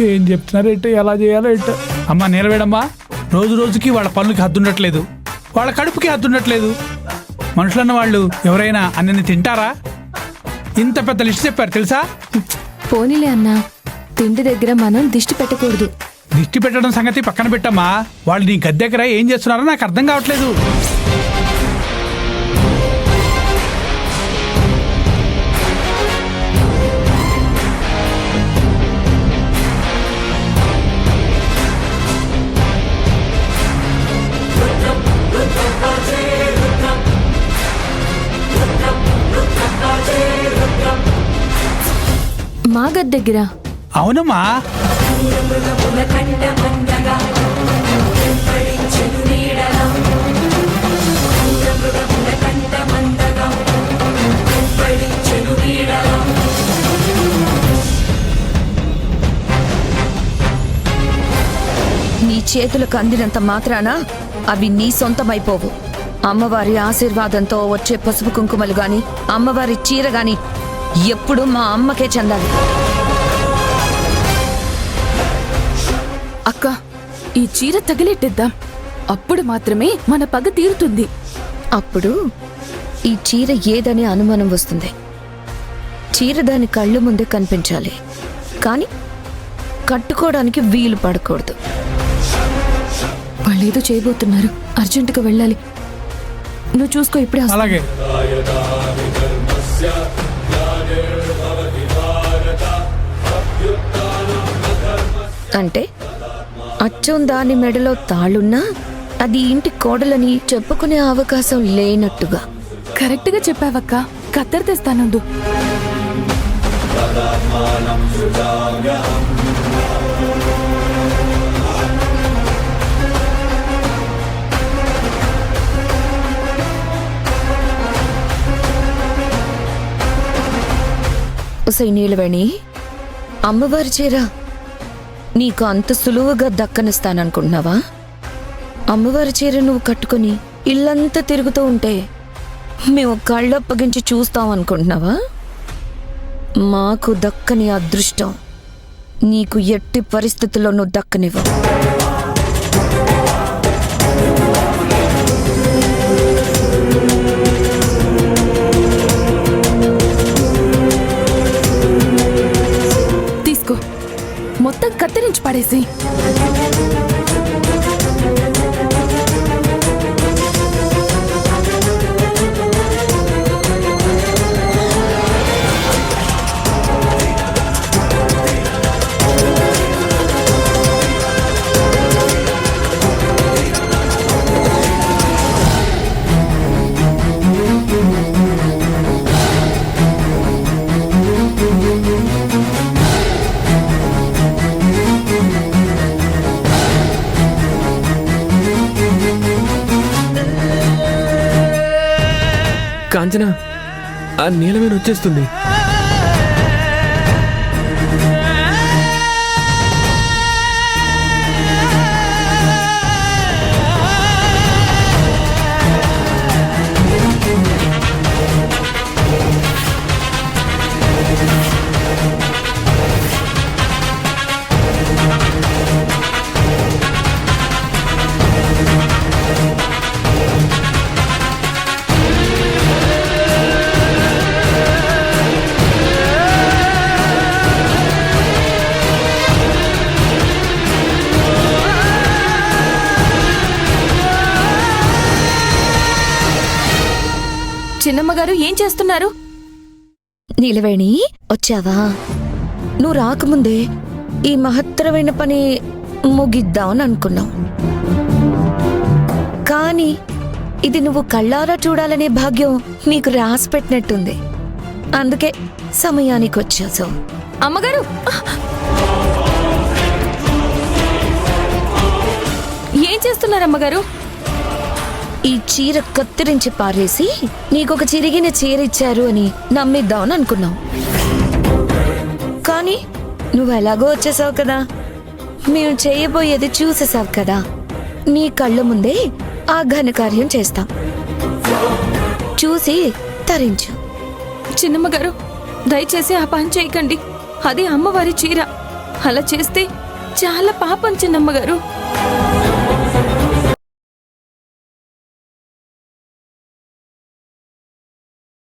ఏం చెప్తున్నారు ఎట్టు, ఎలా చేయాలో ఎట్టు. అమ్మా నిలవేడమ్మా, రోజు రోజుకి వాళ్ళ పనులకి హద్దుండట్లేదు, వాళ్ళ కడుపుకి హద్దుండట్లేదు. మనుషులన్న వాళ్ళు ఎవరైనా అన్నని తింటారా? ఇంత పెద్ద లిస్ట్ చెప్పారు తెలుసా? పోనీలే అన్నా, తిండి దగ్గర మనం దిష్టి పెట్టకూడదు. దిష్టి పెట్టడం సంగతి పక్కన పెట్టమ్మా, వాళ్ళు నీ గద్దె దగ్గర ఏం చేస్తున్నారో నాకు అర్థం కావట్లేదు. మా గది దగ్గర? అవునమ్మా. నీ చేతులకు అందినంత మాత్రాన అవి నీ సొంతమైపోవు. అమ్మవారి ఆశీర్వాదంతో వచ్చే పసుపు కుంకుమలు గాని, అమ్మవారి చీర గాని ఎప్పుడు మా అమ్మకే చెందాలి. అక్క, ఈ చీర తగిలెట్టిద్దాం, అప్పుడు మాత్రమే మన పగ తీరుతుంది. అప్పుడు ఈ చీర ఏదని అనుమానం వస్తుంది. చీర దాని కళ్ళు ముందే కనిపించాలి, కానీ కట్టుకోవడానికి వీలు పడకూడదు. వాళ్ళేదో చేయబోతున్నారు, అర్జెంటుగా వెళ్ళాలి. నువ్వు చూసుకో, ఇప్పుడే వస్తా. అలాగే. అంటే అచ్చం దాని మెడలో తాళున్నా అది ఇంటి కోడలని చెప్పుకునే అవకాశం లేనట్టుగా. కరెక్ట్ గా చెప్పావక్క. కత్తెర తెస్తానుండు. నీలవేణి, అమ్మవారి చీర నీకు అంత సులువుగా దక్కనిస్తాననుకుంటున్నావా? అమ్మవారి చీర నువ్వు కట్టుకుని ఇల్లంతా తిరుగుతూ ఉంటే మేము కళ్ళప్పగించి చూస్తాం అనుకుంటున్నావా? మాకు దక్కని అదృష్టం నీకు ఎట్టి పరిస్థితుల్లోనూ దక్కనివ్వ. తీసుకో, మొత్తం కత్తిరించి పడేసి. కాంచన, ఆ నీలవేణి వచ్చేస్తుంది. చిన్నమ్మగారు ఏం చేస్తున్నారు? నీలవేణి, వచ్చావా? నువ్వు రాకముందే ఈ మహత్తరమైన పని ముగిద్దామని అనుకున్నావు, కానీ ఇది నువ్వు కళ్ళారా చూడాలనే భాగ్యం నీకు రాసి పెట్టినట్టుంది. అందుకే సమయానికి వచ్చావు. అమ్మగారు, ఏం చేస్తున్నారు అమ్మగారు? ఈ చీర కత్తిరించి పారేసి నీకొక చిరిగిన చీర ఇచ్చారు అని నమ్మిద్దామని అనుకున్నావు, కానీ నువ్వు ఎలాగో వచ్చేసావు కదా. మేము చేయబోయేది చూసేసావు కదా. నీ కళ్ళ ముందే ఆ ఘనకార్యం చేస్తాం. చూసి తరించు. చిన్నమ్మగారు, దయచేసి ఆ పని చేయకండి. అది అమ్మవారి చీర. అలా చేస్తే చాలా పాపం చిన్నమ్మగారు.